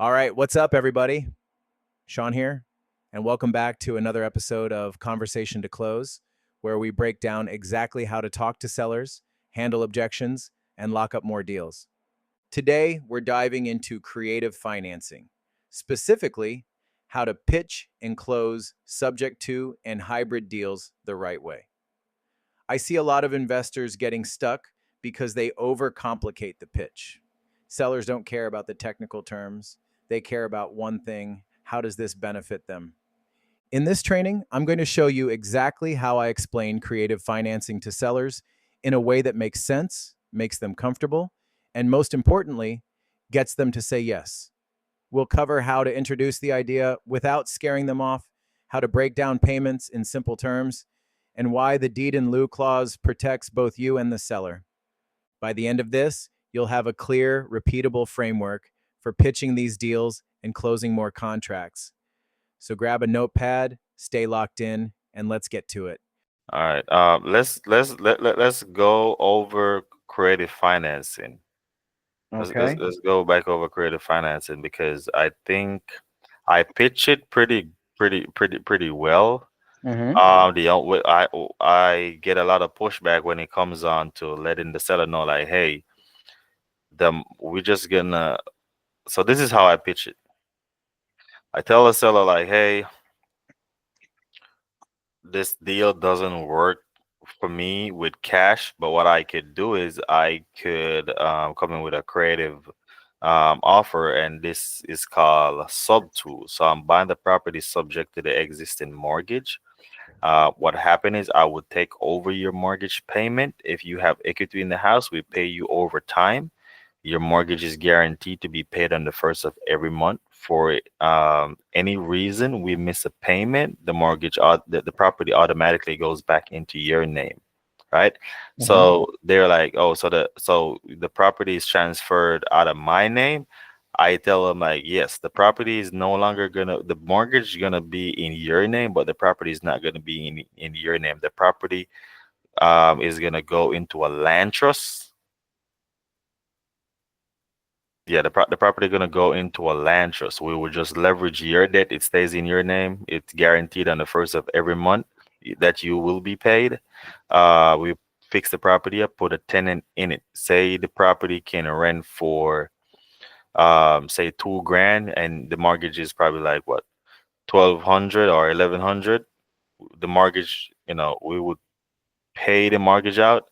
All right, what's up, everybody? Sean here, and welcome back to another episode of Conversation to Close, where we break down exactly how to talk to sellers, handle objections, and lock up more deals. Today, we're diving into creative financing, specifically how to pitch and close subject to and hybrid deals the right way. I see a lot of investors getting stuck because they overcomplicate the pitch. Sellers don't care about the technical terms. They care about one thing: how does this benefit them? In this training, I'm going to show you exactly how I explain creative financing to sellers in a way that makes sense, makes them comfortable, and most importantly, gets them to say yes. We'll cover how to introduce the idea without scaring them off, how to break down payments in simple terms, and why the deed in lieu clause protects both you and the seller. By the end of this, you'll have a clear, repeatable framework for pitching these deals and closing more contracts. So grab a notepad, stay locked in, and let's get to it. All right. Let's go over creative financing. Okay. Let's go back over creative financing because I think I pitch it pretty well. Mm-hmm. I get a lot of pushback when it comes on to letting the seller know, like, hey, we're just gonna. So this is how I pitch it. I tell the seller, like, hey, this deal doesn't work for me with cash, but what I could do is I could come in with a creative offer, and this is called a sub tool. So I'm buying the property subject to the existing mortgage. What happened is I would take over your mortgage payment. If you have equity in the house, we pay you over time. Your mortgage is guaranteed to be paid on the first of every month. For any reason we miss a payment, the property automatically goes back into your name, right? So they're like, oh, so the property is transferred out of my name. I tell them, like, yes, the property is no longer the mortgage is gonna be in your name, but the property is not gonna be in your name. The property is gonna go into a land trust. Yeah, the property gonna go into a land trust. We will just leverage your debt. It stays in your name. It's guaranteed on the first of every month that you will be paid. We fix the property up, put a tenant in it. Say the property can rent for say 2 grand, and the mortgage is probably like what, 1,200 or 1,100. The mortgage, we would pay the mortgage out.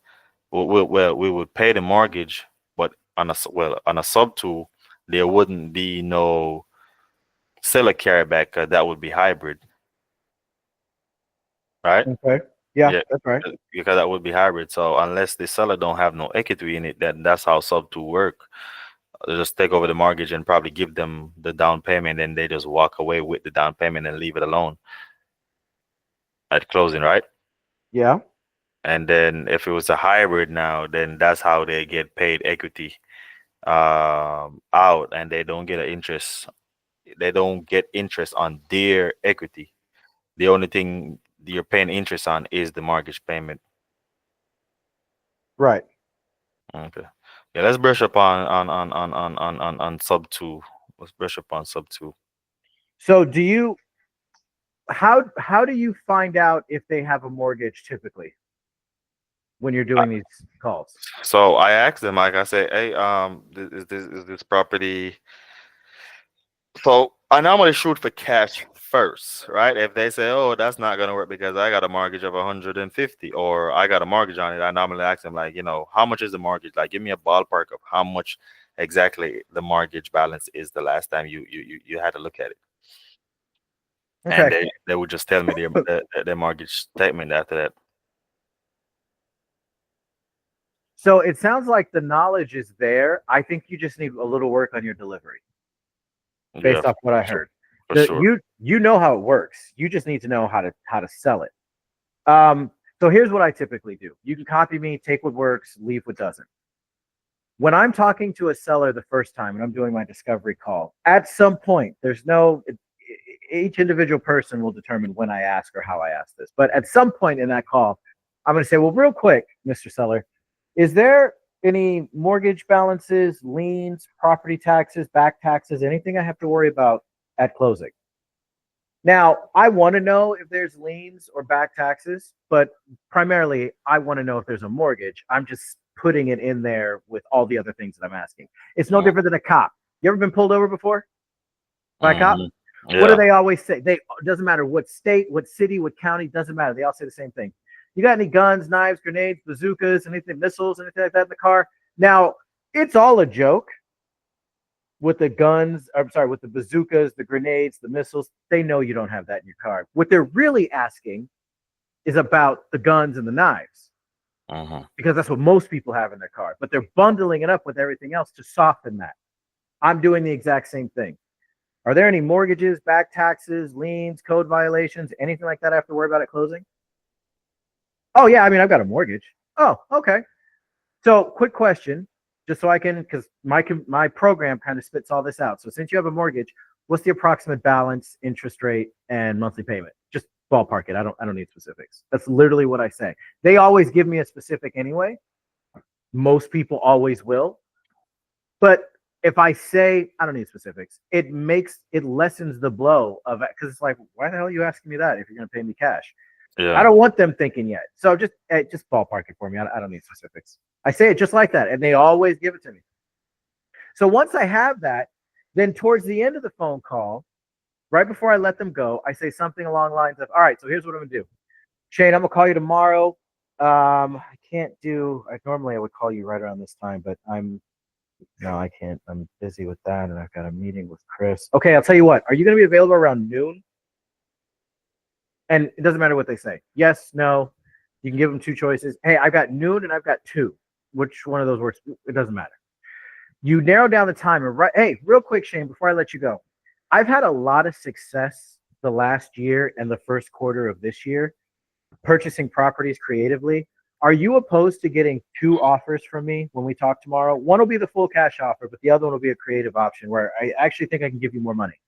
We would pay the mortgage, but on a sub tool, there wouldn't be no seller carryback. That would be hybrid, right? Okay. Yeah, Yeah, that's right. because that would be hybrid. So unless the seller don't have no equity in it, that's how sub tool work. They just take over the mortgage and probably give them the down payment, and they just walk away with the down payment and leave it alone at closing, right? Yeah. And then if it was a hybrid now, then that's how they get paid equity out, and they don't get an interest. They don't get interest on their equity. The only thing you're paying interest on is the mortgage payment. Right. Okay. Yeah, let's brush up on sub two. Let's brush up on sub two. So how do you find out if they have a mortgage typically when you're doing these calls? So I asked them, like I said, hey, is this property? So I normally shoot for cash first, right? If they say, oh, that's not gonna work because I got a mortgage of 150, or I got a mortgage on it, I normally ask them, like, how much is the mortgage? Like, give me a ballpark of how much exactly the mortgage balance is the last time you had to look at it. And Okay. they would just tell me their mortgage statement after that. So it sounds like the knowledge is there. I think you just need a little work on your delivery Yeah, based off what I sure, heard. for sure. You know how it works. You just need to know how to sell it. So here's what I typically do. You can copy me, take what works, leave what doesn't. When I'm talking to a seller the first time and I'm doing my discovery call, at some point, each individual person will determine when I ask or how I ask this. But at some point in that call, I'm going to say, well, real quick, Mr. Seller, is there any mortgage balances, liens, property taxes, back taxes, anything I have to worry about at closing. Now, I want to know if there's liens or back taxes, but primarily I want to know if there's a mortgage. I'm just putting it in there with all the other things that I'm asking. It's no different than a cop. You ever been pulled over before by a cop? Yeah. What do they always say? Doesn't matter what state, what city, what county, doesn't matter. They all say the same thing. You got any guns, knives, grenades, bazookas, anything, missiles, anything like that in the car? Now, it's all a joke with the guns, I'm sorry, with the bazookas, the grenades, the missiles. They know you don't have that in your car. What they're really asking is about the guns and the knives, because that's what most people have in their car. But they're bundling it up with everything else to soften that. I'm doing the exact same thing. Are there any mortgages, back taxes, liens, code violations, anything like that I have to worry about at closing? Oh, yeah, I mean, I've got a mortgage. Oh, okay. So quick question, just so I can, because my program kind of spits all this out. So since you have a mortgage, what's the approximate balance, interest rate, and monthly payment? Just ballpark it. I don't need specifics. That's literally what I say. They always give me a specific anyway. Most people always will. But if I say I don't need specifics, it lessens the blow of it, because it's like, why the hell are you asking me that if you're going to pay me cash? Yeah. I don't want them thinking yet. So just ballpark it for me. I don't need specifics. I say it just like that, and they always give it to me. So once I have that, then towards the end of the phone call, right before I let them go, I say something along the lines of, all right, so here's what I'm going to do. Shane, I'm going to call you tomorrow. I can't do, normally I would call you right around this time, but no, I can't. I'm busy with that, and I've got a meeting with Chris. Okay, I'll tell you what. Are you going to be available around noon? And it doesn't matter what they say. Yes, no. You can give them two choices. Hey, I've got noon and I've got 2. Which one of those works? It doesn't matter. You narrow down the time. And hey, real quick, Shane, before I let you go. I've had a lot of success the last year and the first quarter of this year purchasing properties creatively. Are you opposed to getting 2 offers from me when we talk tomorrow? One will be the full cash offer, but the other one will be a creative option where I actually think I can give you more money.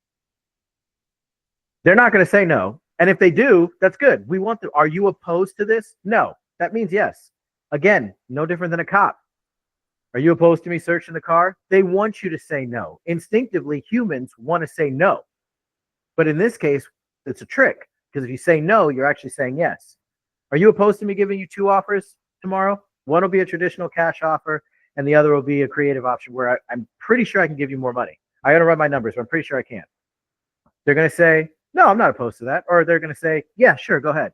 They're not going to say no. And if they do, that's good. We want to. Are you opposed to this? No. That means yes. Again, no different than a cop. Are you opposed to me searching the car? They want you to say no. Instinctively, humans want to say no. But in this case, it's a trick, because if you say no, you're actually saying yes. Are you opposed to me giving you 2 offers tomorrow? One will be a traditional cash offer, and the other will be a creative option where I'm pretty sure I can give you more money. I got to run my numbers, but I'm pretty sure I can. They're going to say, no, I'm not opposed to that. Or they're going to say, yeah, sure, go ahead.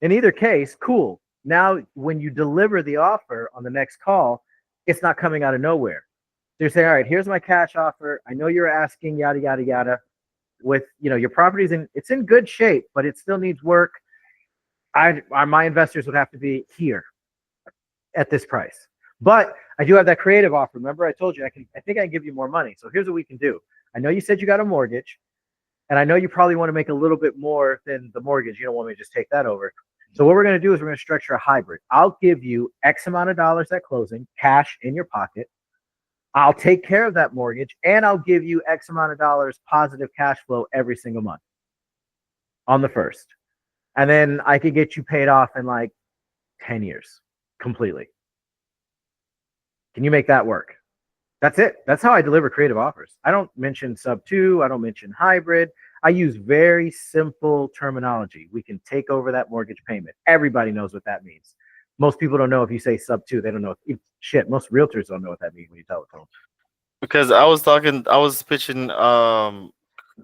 In either case, cool. Now, when you deliver the offer on the next call, it's not coming out of nowhere. They're saying, all right, here's my cash offer. I know you're asking yada, yada, yada. With, your property's it's in good shape, but it still needs work. My investors would have to be here at this price. But I do have that creative offer. Remember, I told you I think I can give you more money. So here's what we can do. I know you said you got a mortgage. And I know you probably want to make a little bit more than the mortgage. You don't want me to just take that over. So what we're going to do is we're going to structure a hybrid. I'll give you X amount of dollars at closing, cash in your pocket. I'll take care of that mortgage, and I'll give you X amount of dollars positive cash flow every single month on the first. And then I could get you paid off in like 10 years completely. Can you make that work? That's it. That's how I deliver creative offers. I don't mention sub 2. I don't mention hybrid. I use very simple terminology. We can take over that mortgage payment. Everybody knows what that means. Most people don't know if you say sub 2. They don't know. Shit, most realtors don't know what that means when you tell it to them. Because I was pitching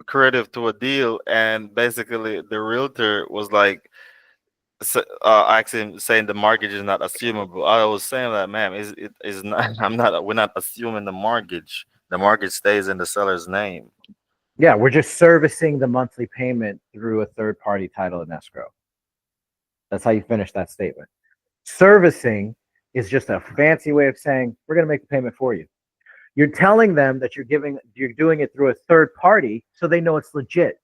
creative to a deal, and basically the realtor was like, actually saying the mortgage is not assumable. I was saying that, ma'am, it is not. We're not assuming the mortgage. The mortgage stays in the seller's name. Yeah, we're just servicing the monthly payment through a third-party title and escrow. That's how you finish that statement. Servicing is just a fancy way of saying we're going to make the payment for you. You're telling them that you're doing it through a third party, so they know it's legit.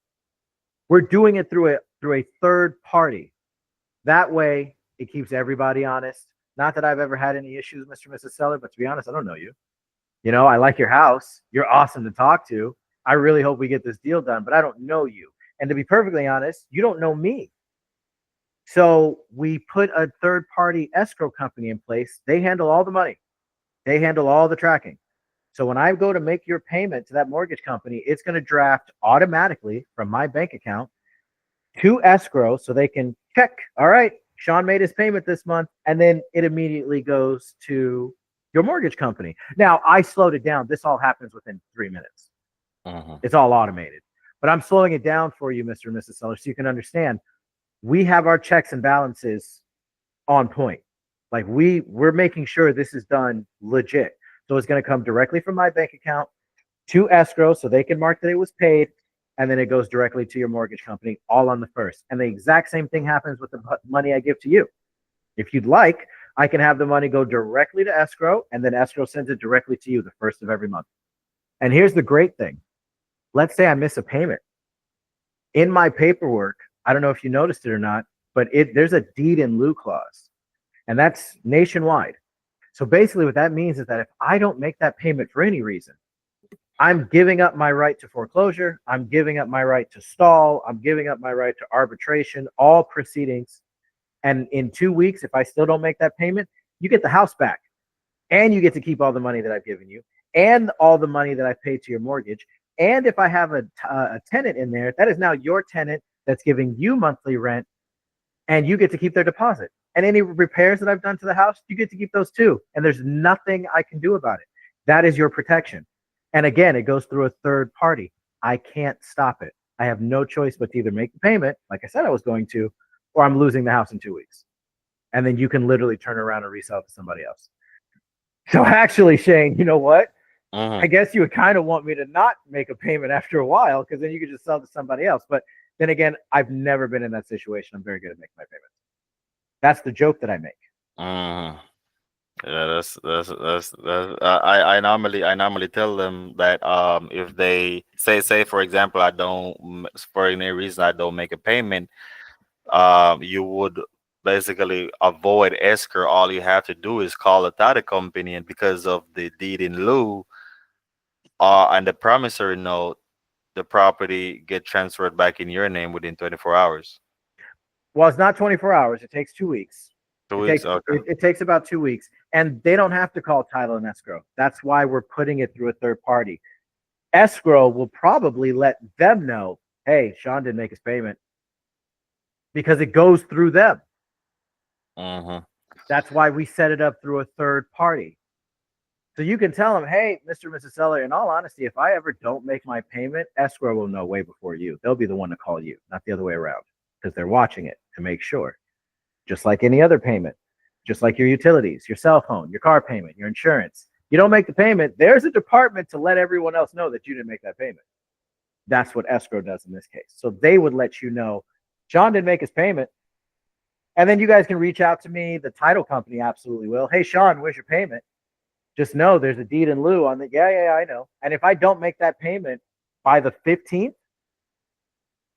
We're doing it through a third party. That way, it keeps everybody honest. Not that I've ever had any issues, Mr. and Mrs. Seller, but to be honest, I don't know you. I like your house. You're awesome to talk to. I really hope we get this deal done, but I don't know you. And to be perfectly honest, you don't know me. So we put a third party escrow company in place. They handle all the money. They handle all the tracking. So when I go to make your payment to that mortgage company, it's going to draft automatically from my bank account to escrow so they can check, all right, Sean made his payment this month, and then it immediately goes to your mortgage company. Now, I slowed it down. This all happens within 3 minutes. It's all automated. But I'm slowing it down for you, Mr. and Mrs. Seller, so you can understand we have our checks and balances on point. Like we're making sure this is done legit. So it's going to come directly from my bank account to escrow so they can mark that it was paid, and then it goes directly to your mortgage company all on the first. And the exact same thing happens with the money I give to you. If you'd like, I can have the money go directly to escrow, and then escrow sends it directly to you the first of every month. And here's the great thing. Let's say I miss a payment. In my paperwork, I don't know if you noticed it or not, but there's a deed in lieu clause, and that's nationwide. So basically what that means is that if I don't make that payment for any reason, I'm giving up my right to foreclosure. I'm giving up my right to stall. I'm giving up my right to arbitration, all proceedings. And in 2 weeks, if I still don't make that payment, you get the house back, and you get to keep all the money that I've given you and all the money that I've paid to your mortgage. And if I have a tenant in there, that is now your tenant that's giving you monthly rent, and you get to keep their deposit. And any repairs that I've done to the house, you get to keep those too. And there's nothing I can do about it. That is your protection. And again, it goes through a third party. I can't stop it. I have no choice but to either make the payment, like I said I was going to, or I'm losing the house in 2 weeks. And then you can literally turn around and resell it to somebody else. So actually, Shane, you know what? I guess you would kind of want me to not make a payment after a while, because then you could just sell to somebody else. But then again, I've never been in that situation. I'm very good at making my payments. That's the joke that I make. Yeah, that's I normally tell them that if they say for example I don't, for any reason I don't make a payment, you would basically avoid escrow. All you have to do is call a title company, and because of the deed in lieu and the promissory note, the property get transferred back in your name within 24 hours. Well, it's not 24 hours. It takes 2 weeks. 2 weeks. It takes about 2 weeks, and they don't have to call title and escrow. That's why we're putting it through a third party. Escrow will probably let them know, hey, Sean didn't make his payment, because it goes through them. That's why we set it up through a third party. So you can tell them, hey, Mr. and Mrs. Seller, in all honesty, if I ever don't make my payment, escrow will know way before you. They'll be the one to call you, not the other way around, because they're watching it to make sure. Just like any other payment, just like your utilities, your cell phone, your car payment, your insurance. You don't make the payment, there's a department to let everyone else know that you didn't make that payment. That's what escrow does in this case. So they would let you know, Sean didn't make his payment. And then you guys can reach out to me. The title company absolutely will. Hey, Sean, where's your payment? Just know there's a deed in lieu on the, yeah, I know. And if I don't make that payment by the 15th,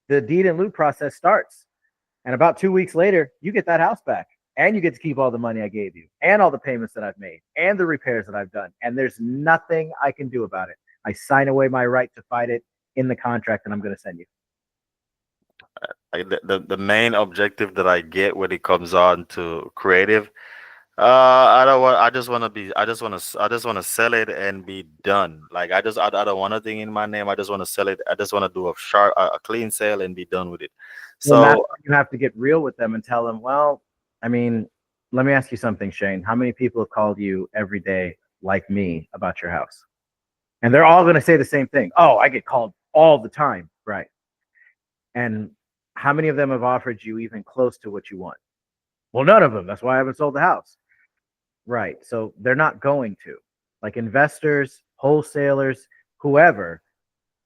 the deed in lieu process starts. And about 2 weeks later, you get that house back, and you get to keep all the money I gave you, and all the payments that I've made, and the repairs that I've done. And there's nothing I can do about it. I sign away my right to fight it in the contract that I'm going to send you. The main objective that I get when it comes on to creative, I don't want. I just want to sell it and be done. Like I don't want anything in my name. I just want to sell it. I just want to do a clean sale and be done with it. So well, you have to get real with them and tell them, well, I mean, let me ask you something, Shane. How many people have called you every day like me about your house? And they're all going to say the same thing. Oh, I get called all the time. Right. And how many of them have offered you even close to what you want? Well, none of them. That's why I haven't sold the house. Right. So they're not going to. Like investors, wholesalers, whoever,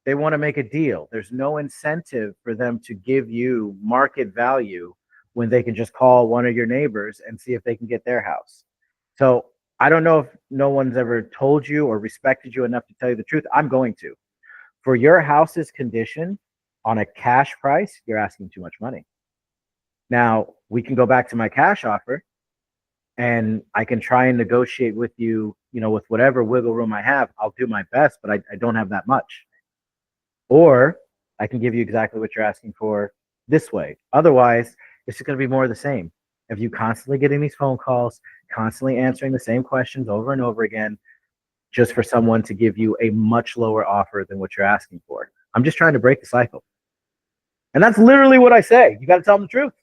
they want to make a deal. There's no incentive for them to give you market value when they can just call one of your neighbors and see if they can get their house. So I don't know if no one's ever told you or respected you enough to tell you the truth. I'm going to. For your house's condition on a cash price, you're asking too much money. Now, we can go back to my cash offer, and I can try and negotiate with you, with whatever wiggle room I have. I'll do my best, but I don't have that much. Or I can give you exactly what you're asking for this way. Otherwise, It's just going to be more of the same. If you constantly getting these phone calls, constantly answering the same questions over and over again, just for someone to give you a much lower offer than what you're asking for. I'm just trying to break the cycle. And that's literally what I say. You got to tell them the truth.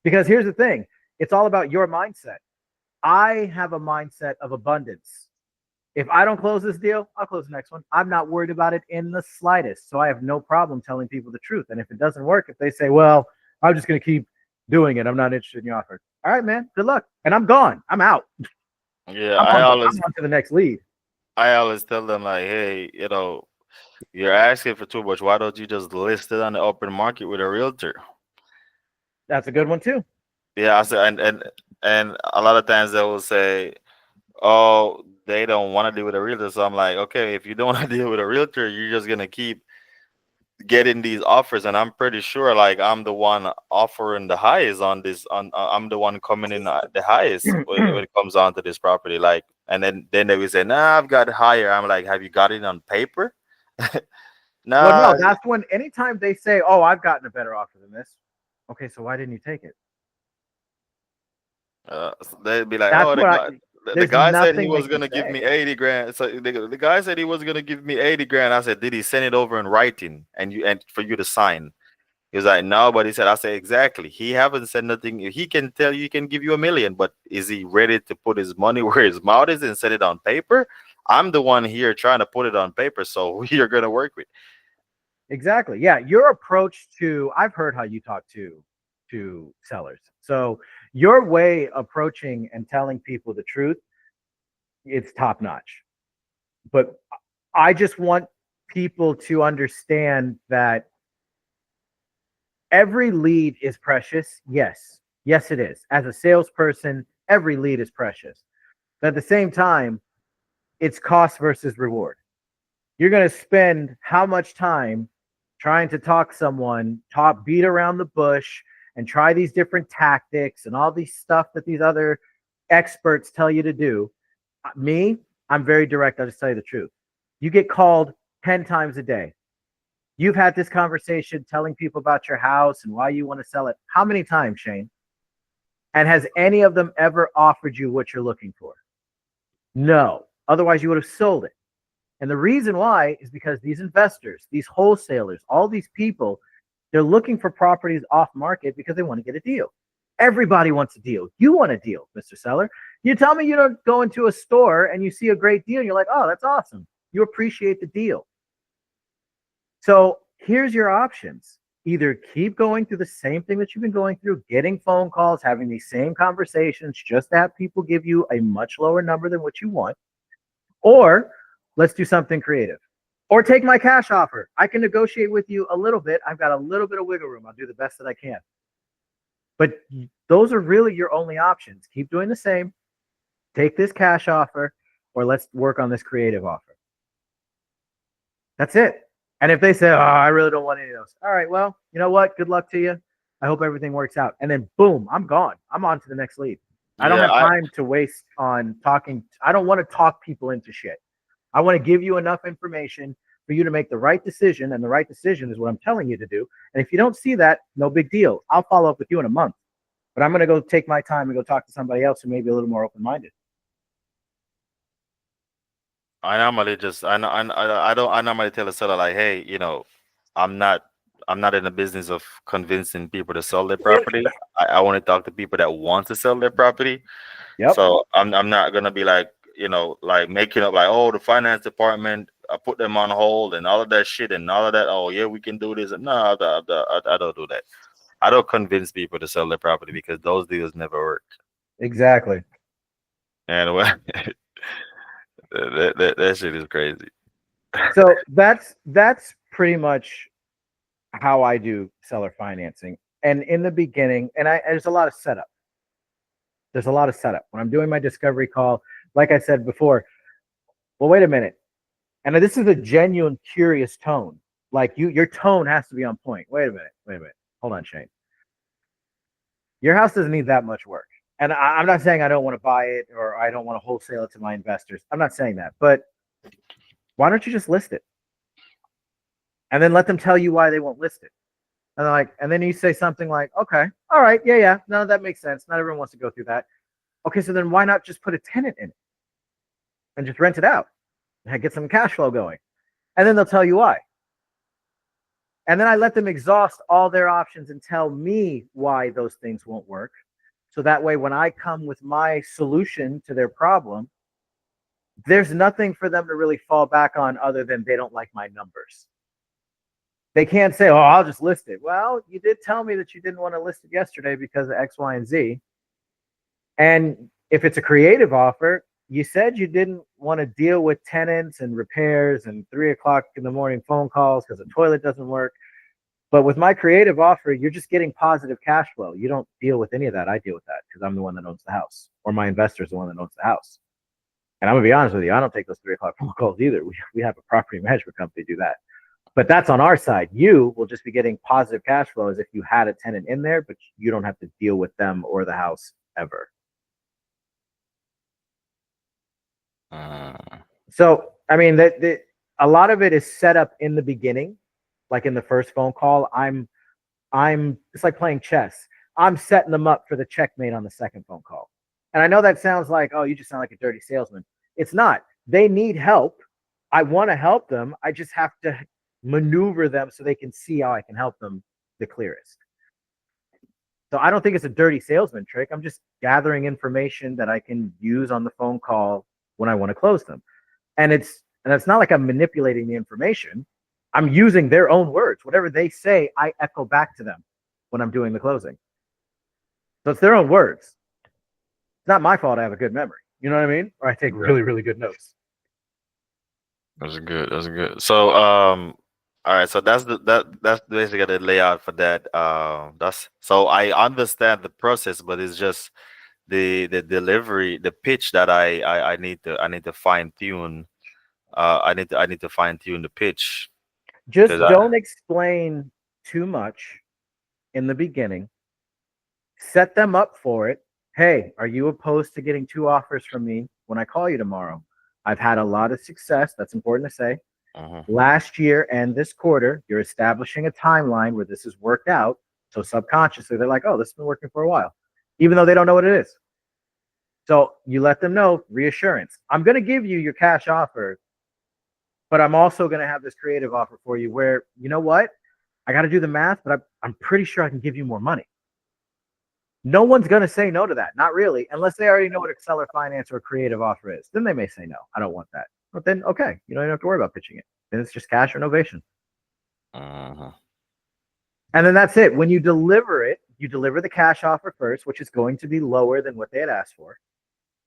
Because here's the thing. It's all about your mindset. I have a mindset of abundance. If I don't close this deal, I'll close the next one. I'm not worried about it in the slightest. So I have no problem telling people the truth. And if it doesn't work, if they say, well, I'm just going to keep doing it, I'm not interested in your offer. All right, man, good luck. And I'm gone. I'm out. Yeah, I'm on to the next lead. I always tell them like, hey, you know, you're asking for too much. Why don't you just list it on the open market with a realtor? That's a good one too. Yeah, I said, and a lot of times they will say, oh, they don't want to deal with a realtor. So I'm like, okay, if you don't want to deal with a realtor, you're just gonna keep getting these offers. And I'm pretty sure, like, I'm the one offering the highest on this. I'm the one coming in the highest when it comes on to this property. Like, and then they will say, nah, I've got higher. I'm like, have you got it on paper? Well, Nah. no, that's when anytime they say, oh, I've gotten a better offer than this. Okay, so why didn't you take it? So they'd be like, That's oh, what the guy said he nothing was they gonna can give say. me 80 grand. So the guy said he was gonna give me 80 grand. I said, did he send it over in writing and for you to sign? He was like, no, but he said, I said, exactly. He haven't said nothing. He can tell you, he can give you $1 million, but is he ready to put his money where his mouth is and set it on paper? I'm the one here trying to put it on paper, so who you're gonna work with. Exactly. Yeah, your approach to I've heard how you talk to sellers. So your way approaching and telling people the truth, it's top notch. But I just want people to understand that every lead is precious. Yes. Yes, it is. As a salesperson, every lead is precious. But at the same time, it's cost versus reward. You're going to spend how much time trying to beat around the bush and try these different tactics and all these stuff that these other experts tell you to do. Me, I'm very direct. I'll just tell you the truth. You get called 10 times a day. You've had this conversation telling people about your house and why you want to sell it. How many times, Shane? And has any of them ever offered you what you're looking for? No. Otherwise, you would have sold it. And the reason why is because these investors, these wholesalers, all these people, they're looking for properties off market because they want to get a deal. Everybody wants a deal. You want a deal, Mr. Seller. You tell me you don't go into a store and you see a great deal. And you're like, oh, that's awesome. You appreciate the deal. So here's your options. Either keep going through the same thing that you've been going through, getting phone calls, having these same conversations, just to have people give you a much lower number than what you want, or let's do something creative. Or take my cash offer. I can negotiate with you a little bit. I've got a little bit of wiggle room. I'll do the best that I can. But those are really your only options. Keep doing the same. Take this cash offer, or let's work on this creative offer. That's it. And if they say, oh, I really don't want any of those. All right, well, you know what? Good luck to you. I hope everything works out. And then boom, I'm gone. I'm on to the next lead. I don't have time to waste on talking. I don't want to talk people into shit. I want to give you enough information for you to make the right decision. And the right decision is what I'm telling you to do. And if you don't see that, no big deal. I'll follow up with you in a month. But I'm going to go take my time and go talk to somebody else who may be a little more open-minded. I normally tell a seller like, hey, you know, I'm not in the business of convincing people to sell their property. I want to talk to people that want to sell their property. Yep. So I'm not gonna be like, you know, like making up like, oh, the finance department, I put them on hold and all of that shit and all of that. Oh yeah, we can do this. No, I don't do that. I don't convince people to sell their property because those deals never work. Exactly. And well, that shit is crazy. So that's pretty much how I do seller financing. And in the beginning, there's a lot of setup. There's a lot of setup. When I'm doing my discovery call, like I said before, well, wait a minute. And this is a genuine, curious tone. Like your tone has to be on point. Wait a minute. Hold on, Shane. Your house doesn't need that much work. And I'm not saying I don't want to buy it or I don't want to wholesale it to my investors. I'm not saying that. But why don't you just list it? And then let them tell you why they won't list it. And then you say something like, okay, All right, yeah. No, that makes sense. Not everyone wants to go through that. Okay, so then why not just put a tenant in it and just rent it out and get some cash flow going? And then they'll tell you why. And then I let them exhaust all their options and tell me why those things won't work. So that way, when I come with my solution to their problem, there's nothing for them to really fall back on other than they don't like my numbers. They can't say, oh, I'll just list it. Well, you did tell me that you didn't want to list it yesterday because of X, Y, and Z. And if it's a creative offer, you said you didn't want to deal with tenants and repairs and 3 o'clock in the morning phone calls because the toilet doesn't work. But with my creative offer, you're just getting positive cash flow. You don't deal with any of that. I deal with that because I'm the one that owns the house, or my investor is the one that owns the house. And I'm going to be honest with you, I don't take those 3 o'clock phone calls either. We have a property management company do that. But that's on our side. You will just be getting positive cash flow as if you had a tenant in there, but you don't have to deal with them or the house ever. So, I mean, a lot of it is set up in the beginning, like in the first phone call. It's like playing chess. I'm setting them up for the checkmate on the second phone call. And I know that sounds like, oh, you just sound like a dirty salesman. It's not. They need help. I want to help them. I just have to maneuver them so they can see how I can help them the clearest. So I don't think it's a dirty salesman trick. I'm just gathering information that I can use on the phone call when I want to close them. And it's not like I'm manipulating the information. I'm using their own words. Whatever they say, I echo back to them when I'm doing the closing. So it's their own words. It's not my fault I have a good memory. You know what I mean? Or I take really, really good notes. That's good. So all right, so that's basically the layout for that. So I understand the process, but it's just the delivery, the pitch that I need to fine tune. I need to fine tune the pitch. Just don't explain too much in the beginning. Set them up for it. Hey, are you opposed to getting 2 offers from me when I call you tomorrow? I've had a lot of success. That's important to say. Last year and this quarter, you're establishing a timeline where this has worked out. So subconsciously, they're like, oh, this has been working for a while, even though they don't know what it is. So you let them know, reassurance. I'm going to give you your cash offer, but I'm also going to have this creative offer for you where, you know what? I got to do the math, but I'm pretty sure I can give you more money. No one's going to say no to that. Not really, unless they already know what a seller finance or a creative offer is. Then they may say no. I don't want that. But then, okay, you don't even have to worry about pitching it. Then it's just cash or novation. And then that's it. When you deliver it, you deliver the cash offer first, which is going to be lower than what they had asked for.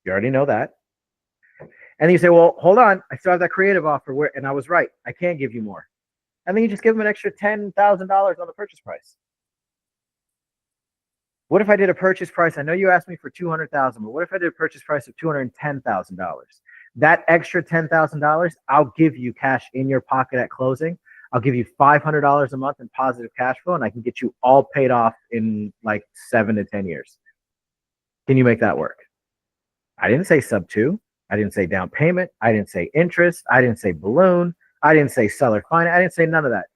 You already know that. And then you say, well, hold on. I still have that creative offer and I was right. I can't give you more. And then you just give them an extra $10,000 on the purchase price. What if I did a purchase price? I know you asked me for $200,000, but what if I did a purchase price of $210,000? That extra $10,000, I'll give you cash in your pocket at closing. I'll give you $500 a month in positive cash flow, and I can get you all paid off in like 7 to 10 years. Can you make that work? I didn't say sub 2. I didn't say down payment. I didn't say interest. I didn't say balloon. I didn't say seller finance. I didn't say none of that.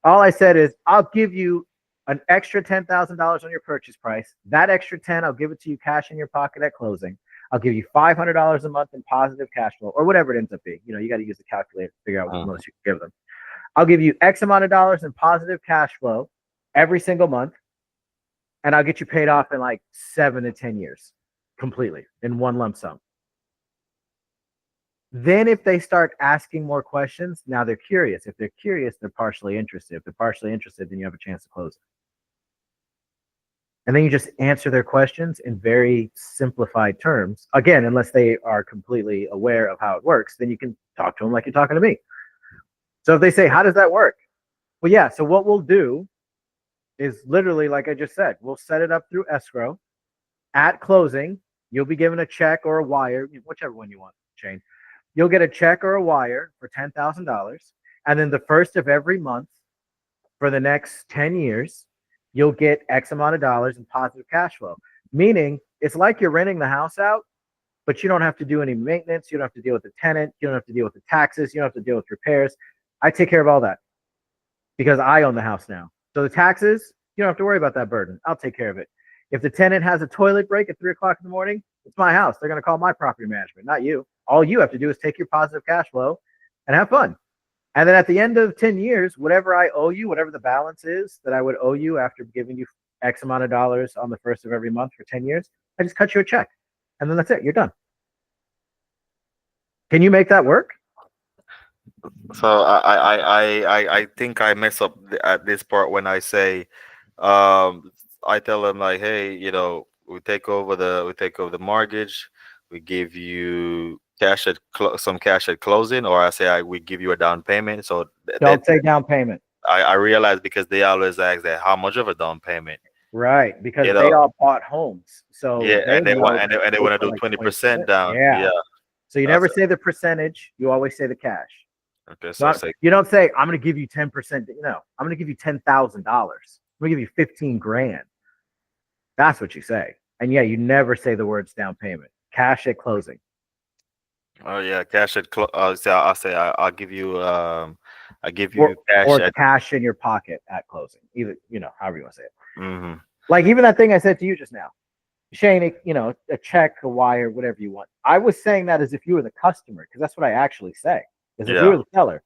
All I said is I'll give you an extra $10,000 on your purchase price. That extra 10, I'll give it to you cash in your pocket at closing. I'll give you $500 a month in positive cash flow, or whatever it ends up being. You know, you got to use the calculator to figure out what the most you can give them. I'll give you X amount of dollars in positive cash flow every single month, and I'll get you paid off in like 7 to 10 years completely in one lump sum. Then if they start asking more questions, now they're curious. If they're curious, they're partially interested. If they're partially interested, then you have a chance to close it. And then you just answer their questions in very simplified terms. Again, unless they are completely aware of how it works, then you can talk to them like you're talking to me. So if they say, how does that work? Well, yeah, so what we'll do is literally, like I just said, we'll set it up through escrow. At closing, you'll be given a check or a wire, whichever one you want, Shane. You'll get a check or a wire for $10,000. And then the first of every month for the next 10 years, you'll get X amount of dollars in positive cash flow. Meaning it's like you're renting the house out, but you don't have to do any maintenance. You don't have to deal with the tenant. You don't have to deal with the taxes. You don't have to deal with repairs. I take care of all that because I own the house now. So the taxes, You don't have to worry about that burden. I'll take care of it. If the tenant has a toilet break at 3 o'clock in the morning, it's my house. They're going to call my property management, not you. All you have to do is take your positive cash flow and have fun. And then at the end of 10 years, whatever I owe you, whatever the balance is that I would owe you after giving you X amount of dollars on the first of every month for 10 years, I just cut you a check. And then that's it. You're done. Can you make that work? So I think I mess up at this part when I say, I tell them like, hey, we take over the mortgage, we give you cash at some cash at closing, or I say we give you a down payment. So don't say down payment. I realize because they always ask that how much of a down payment. Right, because they all bought homes. So yeah, and they want to do 20% down. Yeah. So you never say the percentage. You always say the cash. Okay, so you don't say I'm going to give you 10%. No, I'm going to give you $10,000. I'm going to give you 15 grand. That's what you say. And yeah, you never say the words down payment. Cash at closing. Oh yeah, cash at I'll say I'll give you cash or cash in your pocket at closing. Either however you want to say it. Mm-hmm. Like even that thing I said to you just now, Shane. A check, a wire, whatever you want. I was saying that as if you were the customer because that's what I actually say. As if you were the seller.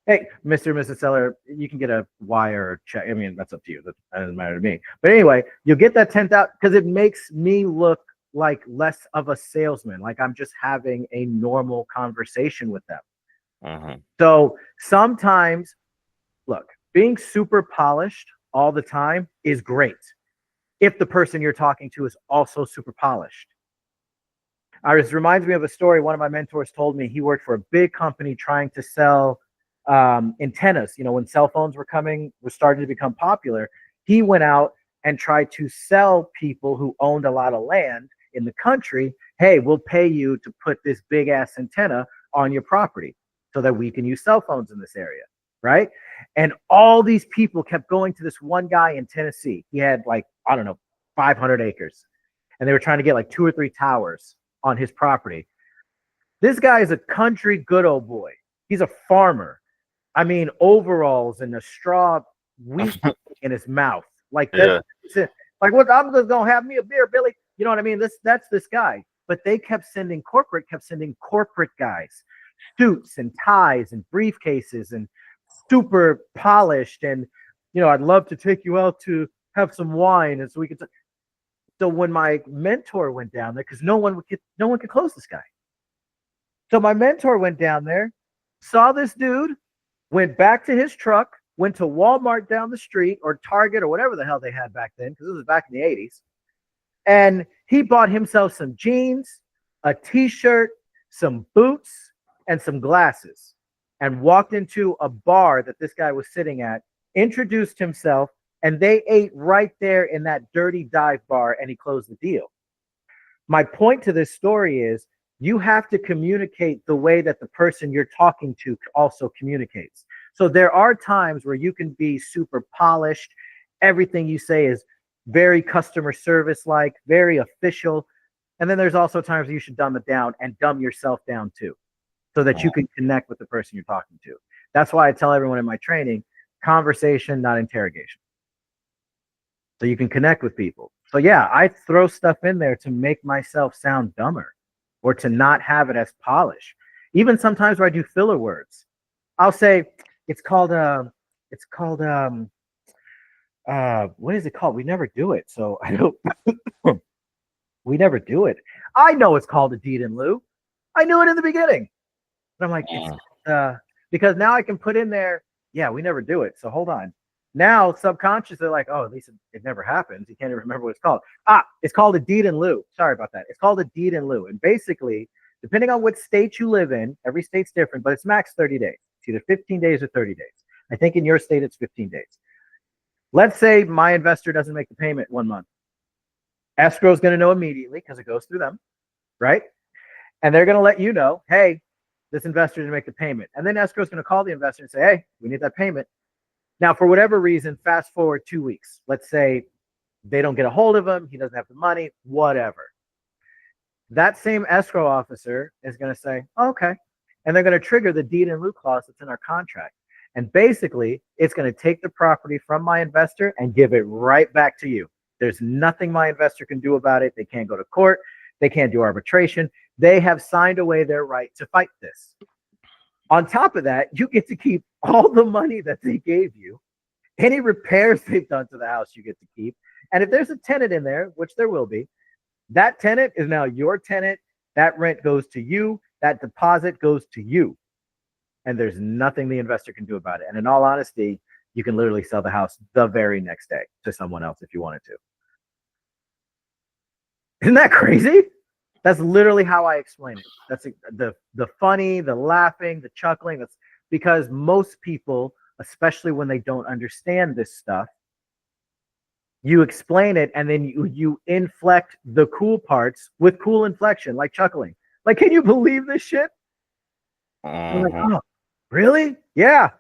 Hey, Mr. and Mrs. Seller, you can get a wire or check. I mean, that's up to you. That doesn't matter to me. But anyway, you'll get that 10,000 because it makes me look like less of a salesman. Like I'm just having a normal conversation with them. Mm-hmm. So sometimes, look, being super polished all the time is great if the person you're talking to is also super polished. It reminds me of a story one of my mentors told me. He worked for a big company trying to sell antennas. When cell phones were starting to become popular, he went out and tried to sell people who owned a lot of land in the country, hey, we'll pay you to put this big ass antenna on your property so that we can use cell phones in this area, right? And all these people kept going to this one guy in Tennessee. He had 500 acres, and they were trying to get 2 or 3 towers on his property. This guy is a country good old boy. He's a farmer. I mean, overalls and a straw wheat in his mouth. What? I'm just gonna have me a beer, Billy. You know what I mean? That's this guy. But they kept sending corporate guys, suits and ties and briefcases and super polished. And I'd love to take you out to have some wine, and so we could. So when my mentor went down there, because no one could close this guy. So my mentor went down there, saw this dude, went back to his truck, went to Walmart down the street or Target or whatever the hell they had back then, because it was back in the 80s. And he bought himself some jeans, a t-shirt, some boots, and some glasses, and walked into a bar that this guy was sitting at, introduced himself, and they ate right there in that dirty dive bar, and he closed the deal. My point to this story is you have to communicate the way that the person you're talking to also communicates. So there are times where you can be super polished. Everything you say is very customer service-like, very official. And then there's also times you should dumb it down and dumb yourself down too, so that you can connect with the person you're talking to. That's why I tell everyone in my training, conversation, not interrogation. So you can connect with people. So yeah, I throw stuff in there to make myself sound dumber or to not have it as polished. Even sometimes where I do filler words, I'll say it's called what is it called? We never do it. So I don't, we never do it. I know it's called a deed in lieu. I knew it in the beginning. But I'm like, it's because now I can put in there, yeah, we never do it. So hold on. Now, subconscious, they're like, oh, at least it never happens. You can't even remember what it's called. It's called a deed in lieu. Sorry about that. It's called a deed in lieu. And basically, depending on what state you live in, every state's different, but it's max 30 days. It's either 15 days or 30 days. I think in your state, it's 15 days. Let's say my investor doesn't make the payment 1 month. Escrow is going to know immediately because it goes through them, right? And they're going to let you know, hey, this investor didn't make the payment. And then escrow is going to call the investor and say, hey, we need that payment. Now, for whatever reason, fast forward 2 weeks. Let's say they don't get a hold of him. He doesn't have the money, whatever. That same escrow officer is going to say, okay. And they're going to trigger the deed in lieu clause that's in our contract. And basically, it's going to take the property from my investor and give it right back to you. There's nothing my investor can do about it. They can't go to court. They can't do arbitration. They have signed away their right to fight this. On top of that, you get to keep all the money that they gave you. Any repairs they've done to the house, you get to keep. And if there's a tenant in there, which there will be, that tenant is now your tenant. That rent goes to you. That deposit goes to you. And there's nothing the investor can do about it. And in all honesty, you can literally sell the house the very next day to someone else if you wanted to. Isn't that crazy? That's literally how I explain it. That's the funny, the laughing, the chuckling. That's because most people, especially when they don't understand this stuff, you explain it and then you inflect the cool parts with cool inflection, like chuckling. Like, can you believe this shit? I'm like, oh, really? Yeah.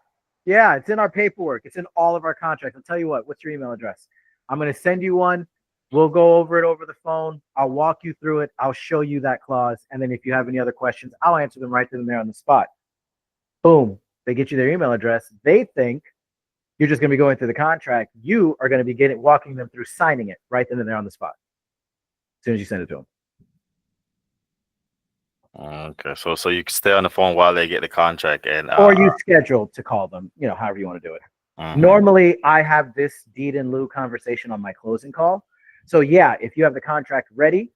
Yeah, it's in our paperwork. It's in all of our contracts. I'll tell you what, what's your email address? I'm going to send you one. We'll go over it over the phone. I'll walk you through it. I'll show you that clause. And then if you have any other questions, I'll answer them right then and there on the spot. Boom. They get you their email address. They think you're just going to be going through the contract. You are going to be walking them through signing it right then and there on the spot as soon as you send it to them. Okay, so you can stay on the phone while they get the contract, and or you schedule to call them, however you want to do it. Normally, I have this deed in lieu conversation on my closing call. So yeah, if you have the contract ready,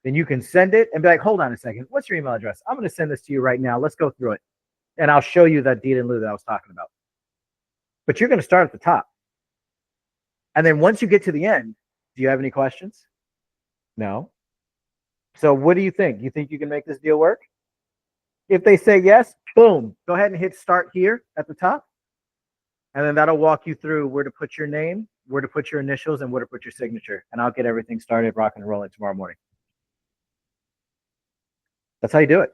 then you can send it and be like, hold on a second, what's your email address? I'm going to send this to you right now. Let's go through it. And I'll show you that deed in lieu that I was talking about. But you're going to start at the top. And then once you get to the end, do you have any questions? No. So what do you think? You think you can make this deal work? If they say yes, boom, go ahead and hit start here at the top. And then that'll walk you through where to put your name, where to put your initials, and where to put your signature. And I'll get everything started, rocking and rolling tomorrow morning. That's how you do it.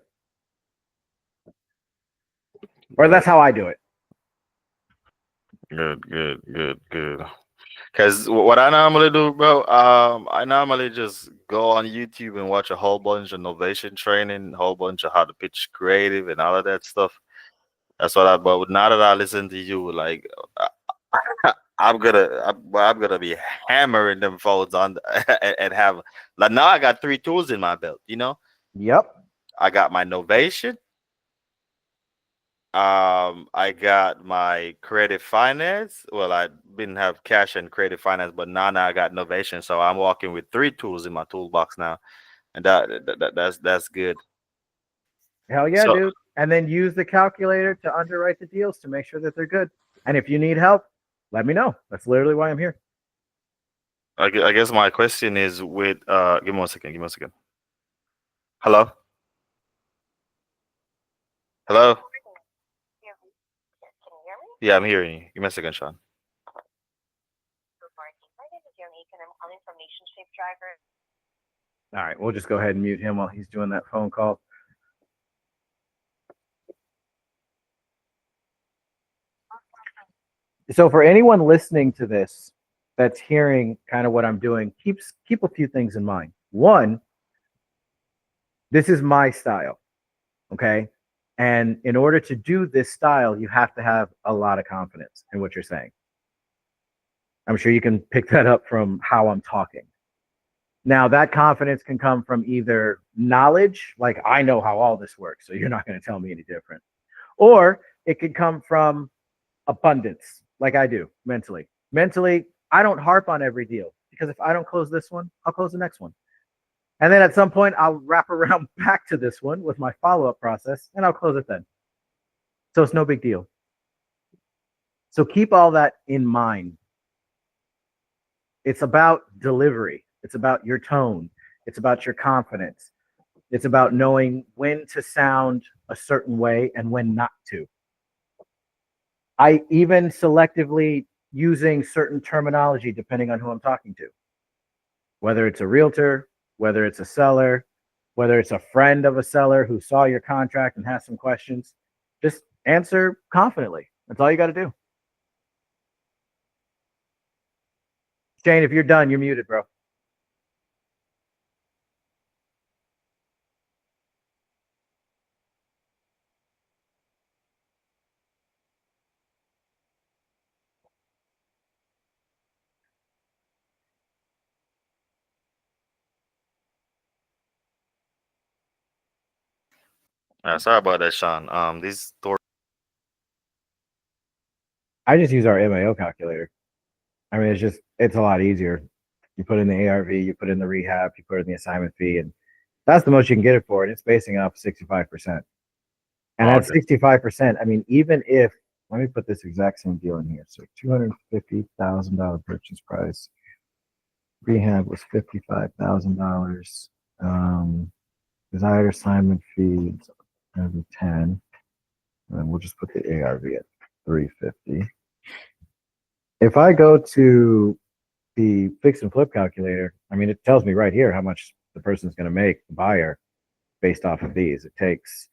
Or that's how I do it. Good. Because what I normally do, bro, I normally just go on YouTube and watch a whole bunch of innovation training, a whole bunch of how to pitch creative and all of that stuff. That's what but now that I listen to you, like, I'm gonna be hammering them phones on and have, like, now I got 3 tools in my belt, Yep. I got my innovation. I got my creative finance. Well, I didn't have cash and creative finance, but now I got innovation. So I'm walking with 3 tools in my toolbox now, and that's good. Hell yeah, dude. And then use the calculator to underwrite the deals to make sure that they're good. And if you need help, let me know. That's literally why I'm here. I guess my question is with give me one second. Hello. Yeah, I'm hearing you. Give me a second, Sean. All right, we'll just go ahead and mute him while he's doing that phone call. So for anyone listening to this that's hearing kind of what I'm doing, keep a few things in mind. One, this is my style, okay? And in order to do this style, you have to have a lot of confidence in what you're saying. I'm sure you can pick that up from how I'm talking. Now, that confidence can come from either knowledge, like I know how all this works, so you're not going to tell me any different. Or it could come from abundance, like I do mentally. Mentally, I don't harp on every deal because if I don't close this one, I'll close the next one. And then at some point, I'll wrap around back to this one with my follow-up process, and I'll close it then. So it's no big deal. So keep all that in mind. It's about delivery. It's about your tone. It's about your confidence. It's about knowing when to sound a certain way and when not to. I even selectively using certain terminology depending on who I'm talking to. Whether it's a realtor, whether it's a seller, whether it's a friend of a seller who saw your contract and has some questions, just answer confidently. That's all you got to do. Shane, if you're done, you're muted, bro. Sorry about that, Sean. These store. I just use our MAO calculator. I mean, it's a lot easier. You put in the ARV, you put in the rehab, you put in the assignment fee, and that's the most you can get it for. And it's basing off 65%. And Oh, at okay. 65%, I mean, even if, let me put this exact same deal in here. So $250,000 purchase price. Rehab was $55,000. Desired assignment fee is gonna be 10. And then we'll just put the ARV at 350. If I go to the fix and flip calculator, I mean, it tells me right here how much the person's going to make, the buyer, based off of these. It takes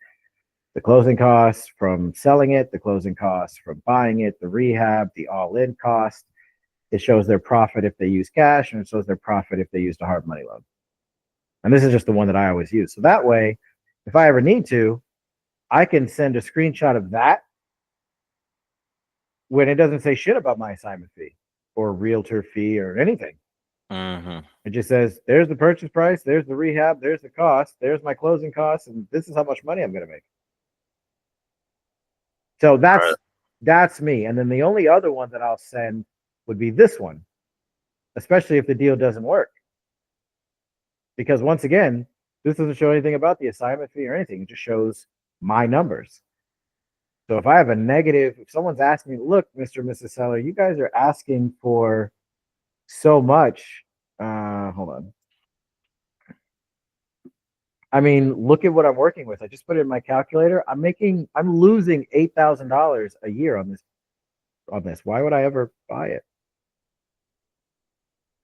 the closing costs from selling it, the closing costs from buying it, the rehab, the all-in cost. It shows their profit if they use cash, and it shows their profit if they used a hard money loan. And this is just the one that I always use. So that way, if I ever need to, I can send a screenshot of that when it doesn't say shit about my assignment fee or realtor fee or anything. Mm-hmm. It just says, there's the purchase price, there's the rehab, there's the cost, there's my closing costs, and this is how much money I'm going to make. So that's me. And then the only other one that I'll send would be this one, especially if the deal doesn't work. Because once again, this doesn't show anything about the assignment fee or anything. It just shows my numbers. So if I have a negative, if someone's asking me, look, Mr. and Mrs. Seller, you guys are asking for so much. Hold on. I mean, look at what I'm working with. I just put it in my calculator. I'm losing $8,000 a year on this. Why would I ever buy it?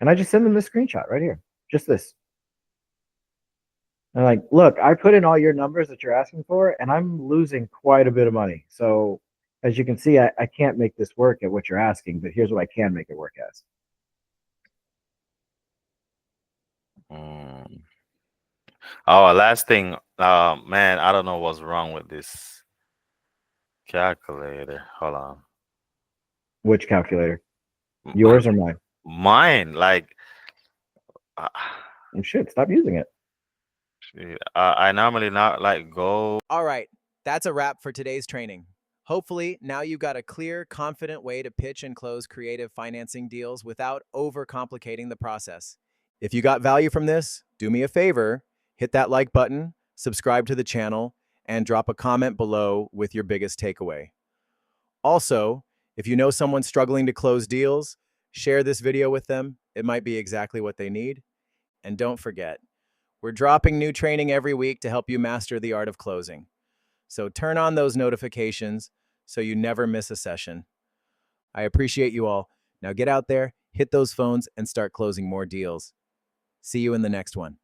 And I just send them this screenshot right here. Just this. And like, look, I put in all your numbers that you're asking for, and I'm losing quite a bit of money. So as you can see, I can't make this work at what you're asking, but here's what I can make it work as. Oh, last thing, man, I don't know what's wrong with this calculator. Hold on. Which calculator? Yours or mine? Mine, like, You should stop using it. I normally not like go. All right, that's a wrap for today's training. Hopefully, now you've got a clear, confident way to pitch and close creative financing deals without overcomplicating the process. If you got value from this, do me a favor, hit that like button, subscribe to the channel, and drop a comment below with your biggest takeaway. Also, if you know someone struggling to close deals, share this video with them. It might be exactly what they need. And don't forget, we're dropping new training every week to help you master the art of closing. So turn on those notifications so you never miss a session. I appreciate you all. Now get out there, hit those phones, and start closing more deals. See you in the next one.